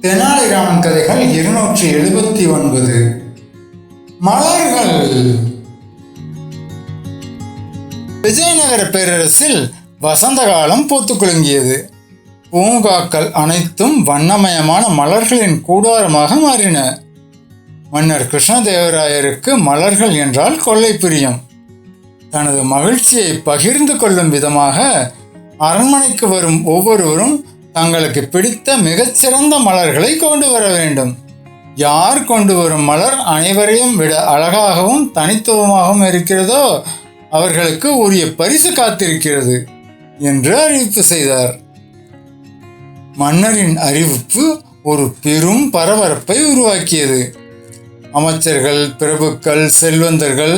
தெனாலிராமன் கதைகள் 279. மலர்கள். விஜயநகர பேரரசில் வசந்த காலம் பூத்து குலுங்கியது. பூங்காக்கள் அனைத்தும் வண்ணமயமான மலர்களின் கூடாரமாக மாறின. மன்னர் கிருஷ்ணதேவராயருக்கு மலர்கள் என்றால் கொள்ளை பிரியம். தனது மகிழ்ச்சியை பகிர்ந்து கொள்ளும் விதமாக அரண்மனைக்கு வரும் ஒவ்வொருவரும் தங்களுக்கு பிடித்த மிகச்சிறந்த மலர்களை கொண்டு வர வேண்டும். யார் கொண்டு வரும் மலர் அனைவரையும் விட அழகாகவும் தனித்துவமாகவும் இருக்கிறதோ அவர்களுக்கு உரிய பரிசு காத்திருக்கிறது என்று அறிவிப்பு செய்தார். மன்னரின் அறிவிப்பு ஒரு பெரும் பரபரப்பை உருவாக்கியது. அமைச்சர்கள், பிரபுக்கள், செல்வந்தர்கள்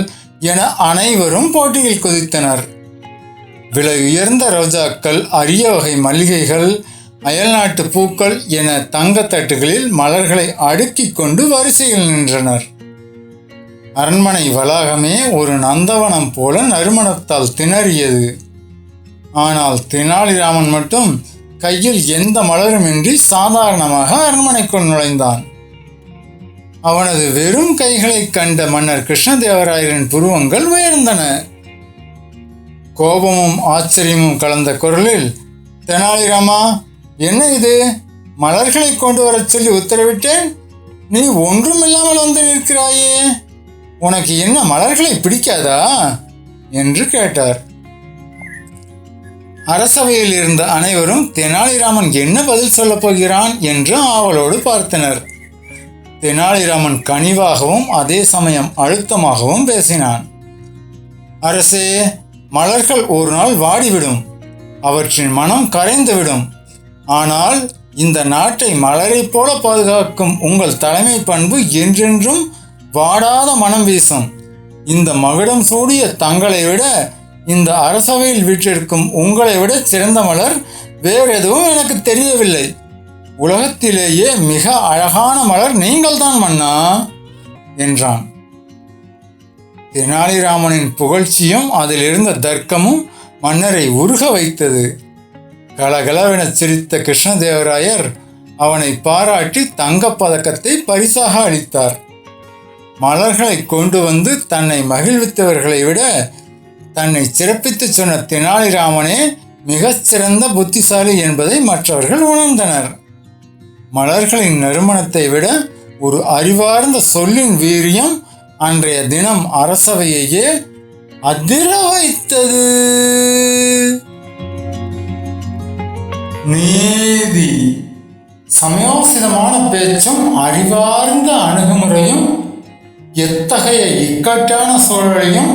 என அனைவரும் போட்டியில் குதித்தனர். விலை உயர்ந்த ரோஜாக்கள், அரிய வகை மல்லிகைகள், அயல்நாட்டு பூக்கள் என தங்கத்தட்டுகளில் மலர்களை அடுக்கி கொண்டு வரிசையில் நின்றனர். அரண்மனை வளாகமே ஒரு நந்தவனம் போல நறுமணத்தால் திணறியது. ஆனால் தெனாலிராமன் மட்டும் கையில் எந்த மலருமின்றி சாதாரணமாக அரண்மனைக்குள் நுழைந்தான். அவனது வெறும் கைகளை கண்ட மன்னர் கிருஷ்ணதேவராயரின் புருவங்கள் உயர்ந்தன. கோபமும் ஆச்சரியமும் கலந்த குரலில், தெனாலிராமா, என்ன இது? மலர்களை கொண்டு வரச் சொல்லி உத்தரவிட்டேன், நீ ஒன்றும் இல்லாமல் வந்து நிற்கிறாயே, உனக்கு என்ன மலர்களை பிடிக்காதா என்று கேட்டார். அரசவையில் இருந்த அனைவரும் தெனாலிராமன் என்ன பதில் சொல்லப் போகிறான் என்று ஆவலோடு பார்த்தனர். தெனாலிராமன் கனிவாகவும் அதே சமயம் அழுத்தமாகவும் பேசினான். அரசே, மலர்கள் ஒரு நாள் வாடிவிடும், அவற்றின் மனம் கரைந்துவிடும். ஆனால் இந்த நாட்டை மலரை போல பாதுகாக்கும் உங்கள் தலைமை பண்பு என்றென்றும் வாடாத மனம் வீசும். இந்த மகுடம் சூடிய தங்களை விட, இந்த அரசவையில் வீற்றிருக்கும் உங்களை விட சிறந்த மலர் வேறு எதுவும் எனக்கு தெரியவில்லை. உலகத்திலேயே மிக அழகான மலர் நீங்கள்தான் மன்னா என்றான். தெனாலிராமனின் புகழ்ச்சியும் அதில் இருந்த தர்க்கமும் மன்னரை உருக வைத்தது. கலகலவென சிரித்த கிருஷ்ணதேவராயர் அவனை பாராட்டி தங்கப்பதக்கத்தை பரிசாக அளித்தார். மலர்களை கொண்டு வந்து தன்னை மகிழ்வித்தவர்களை விட தன்னை சிறப்பித்து சொன்ன தெனாலிராமனே மிகச்சிறந்த புத்திசாலி என்பதை மற்றவர்கள் உணர்ந்தனர். மலர்களின் நறுமணத்தை விட ஒரு அறிவார்ந்த சொல்லின் வீரியம் அன்றைய தினம் அரசவையையே அதிர வைத்தது. நீதி. சமயோசிதமான பேச்சும் அறிவார்ந்த அணுகுமுறையும் எத்தகைய இக்கட்டான சூழலையும்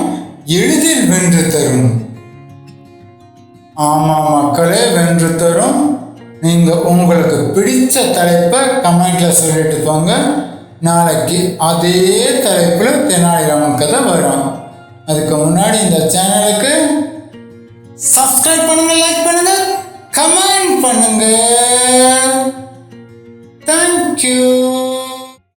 எளிதில் வென்று தரும். ஆமா மக்களே, வென்று தரும். நீங்க உங்களுக்கு பிடிச்ச தலைப்பை கமெண்ட்ல சொல்லிட்டு போங்க. நாளைக்கு அதே தலைப்பில் தெனாலிராமன் கதை வரும். அதுக்கு முன்னாடி இந்த சேனலுக்கு சப்ஸ்கிரைப் பண்ணுங்க, லைக் பண்ணுங்க, கமெண்ட் பண்ணுங்க. தேங்க்யூ.